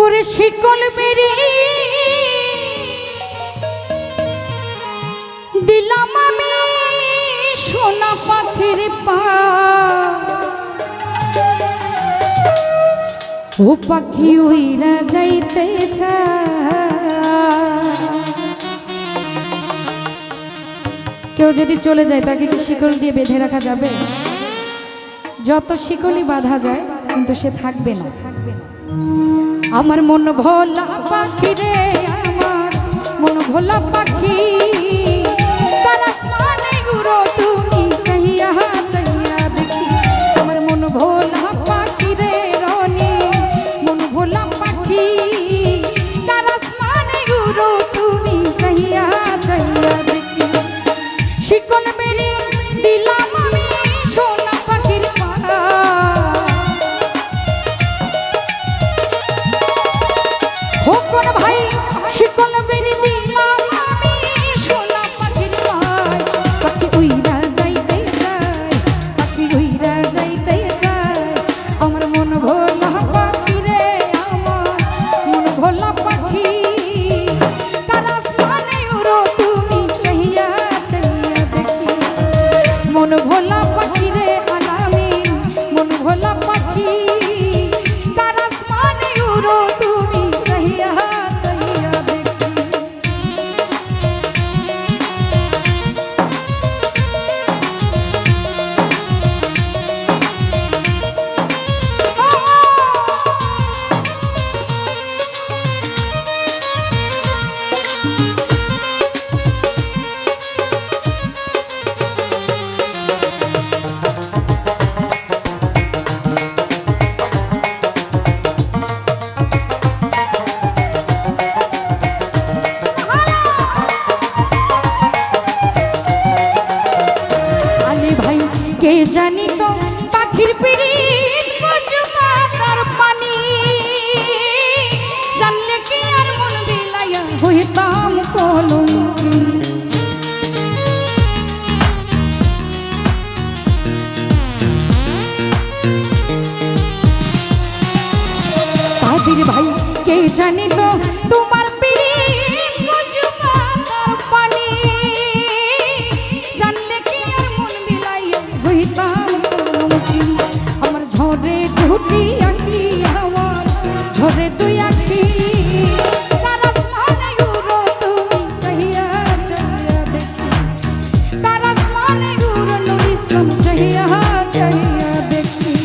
ওরে শিকল বেরি দিলাম আমি সোনা পাখির পা ও পাখি উইরা যাইতে কেউ যদি চলে যায় তাকে কি শিকল দিয়ে বেঁধে রাখা যাবে? যত শিকলই বাঁধা যায় কিন্তু সে থাকবে না। আমার মন ভোলা পাখি রে, আমার মন ভোলা পাখি, তার আসমানে উড়ো তুমি চাহিয়া চাহিয়া দেখি। আমার মন ভোলা পাখি রে রনি, মন ভোলা পাখি, তার আসমানে উড়ো তুমি চাহিয়া চাহিয়া দেখি। শিকল বেরি দিলাম আমি সোনা পাখির পা, ভাই শিকল বেরি দিলাম আমি সোনা পাখির পায়। পাখি উইরা যাইতে চায়, পাখি উইরা যাইতে চায়। আমার মন ভোলা পাখি রে, আমার মন ভোলা পাখি, কার আসমানে উড়ো তুমি চাহিয়া চাহিয়া দেখি। মন ভোলা পাখি রে আলামিন, মন ভোলা পাখি, কার আসমানে উড়ো তুমি চাহিয়া চাহিয়া দেখি। কে জানি তো পাখির পিরিত বুঝবা তার পানি, জানলে কি আর মন বিলাইয়া হইতাম কলঙ্কি। কাদের ভাই কে জানি তো তোমার পিরিত বুঝবা তার পানি, জানলে কি আর মন বিলাইয়া হইতাম কলঙ্কি। আমার ঝরে দুটি আঁখি, আমার ঝরে দুই আঁখি, কার আসমানে উড়ো তুমি চাহিয়া চাহিয়া দেখি। কার আসমানে উড়ো নূর ইসলাম চাহিয়া চাহিয়া দেখি।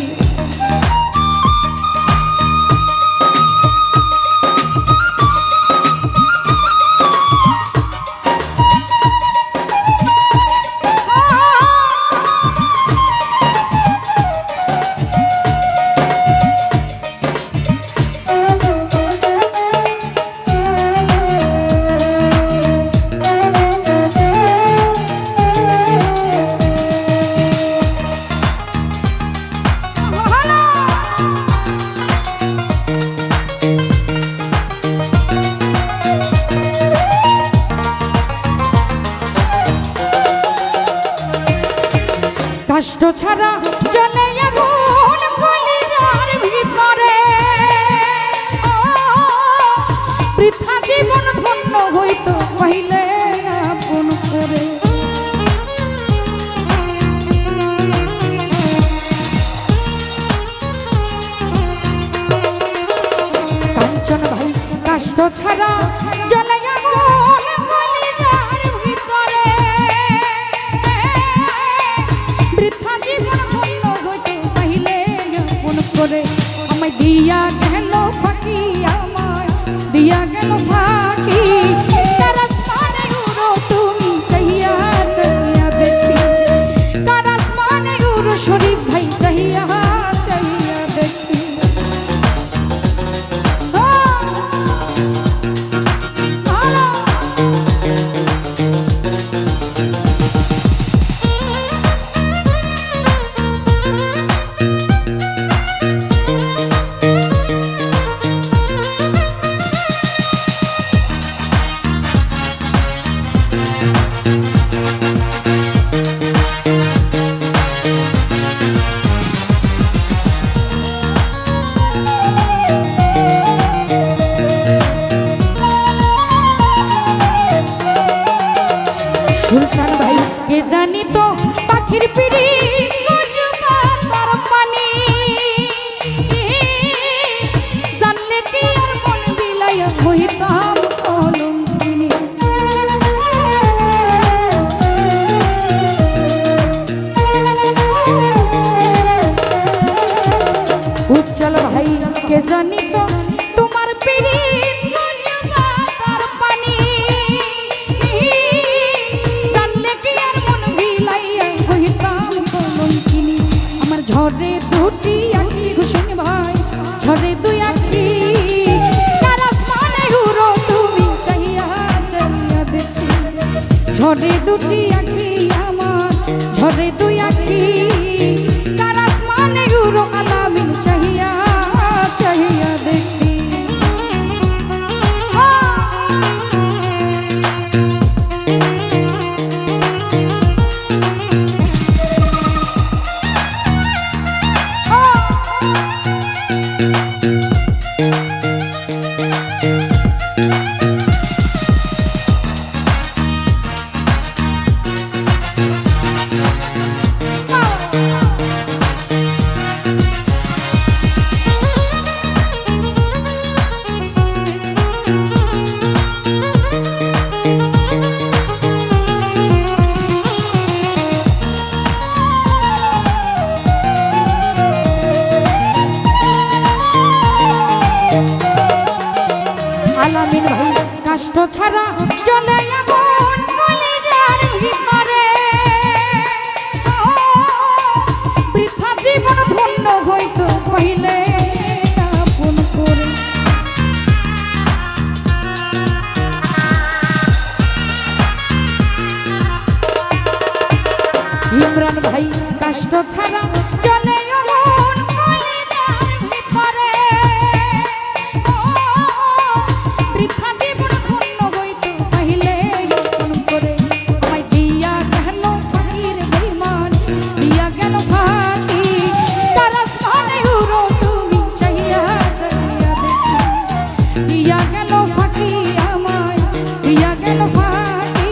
কষ্ট ছাড়া জ্বলে আগুন কলিজার ভিতরে, বৃথা জীবন ধন্য হইতো কহিলে আপন করে। কাঞ্চন ভাই কষ্ট ছাড়া জ্বলে আগুন কলিজার ভিতরে, বৃথা জীবন ধন্য হইতে পাইলে আপন করে। আমায় দিয়া গেল ফাঁকি, আমায় দিয়া গেল ফাঁকি, কার আসমানে উড়ো তুমি চাহিয়া চাহিয়া দেখি। কার আসমানে উড়ো শরীফ ভাই চাহিয়া চাহিয়া দেখি। ঝরে দুটি আখি আমার, ঝরে দুই আখি তার আসমানে উড়ো আলামিন চাহিয়া চাহিয়া দেখি। আলামিন ভাই কষ্ট ছাড়া চলে আগুন কলিজার ভিতরে, বৃথা জীবন ধন্য হইতো কইলে আপন করে। ইমরান ভাই কষ্ট ছাড়া চলে আগুন কলিজার ভিতরে, বৃথা জীবন ধন্য হইতো কইলে আপন করে। আমায় দিয়া গেল ফাকির বেঈমান, দিয়া গেল ফাঁকি তার আসমানে উড়ো তুমি চাহিয়া চাহিয়া দেখি। দিয়া গেল ফাঁকি আমায়, দিয়া গেল ফাঁকি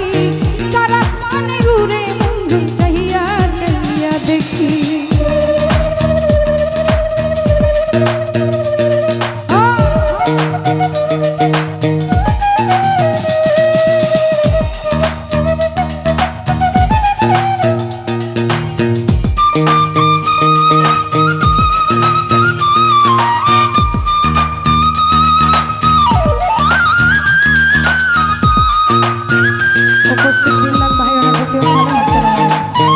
তার আসমানে উড়ে বন্ধু চাহিয়া চাহিয়া দেখি। উপস্থিত বিল্লাল ভাই ওনার প্রতিও সালাম আসসালামু আলাইকুম।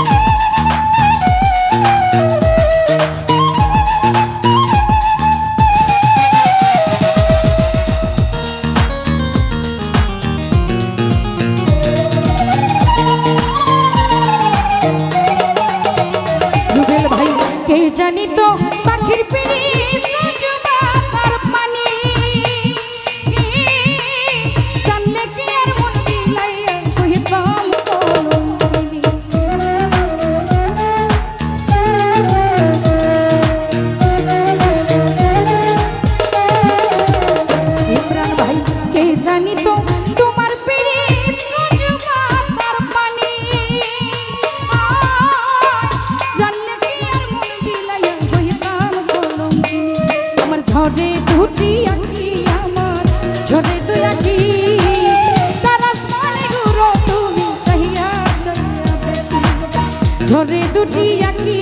রুবেল ভাই কে জানি তো পাখির পিড়িত কচুবা তার পানি, জানলে কি আর মন বিলাইয়া কহিতাম কলঙ্কিনী। ইমরান ভাই কে জানি তো তোমার পিড়িত কচুবা তার পানি, জানলে কি আর মন বিলাইয়া কহিতাম কলঙ্কিনী। আমার ঝরে দুটি আখি আমার, ঝরে দুই আখি তার আসমানে উড়ো তুমি চাহিয়া চাহিয়া দেখি। ঝরে দুটি আখি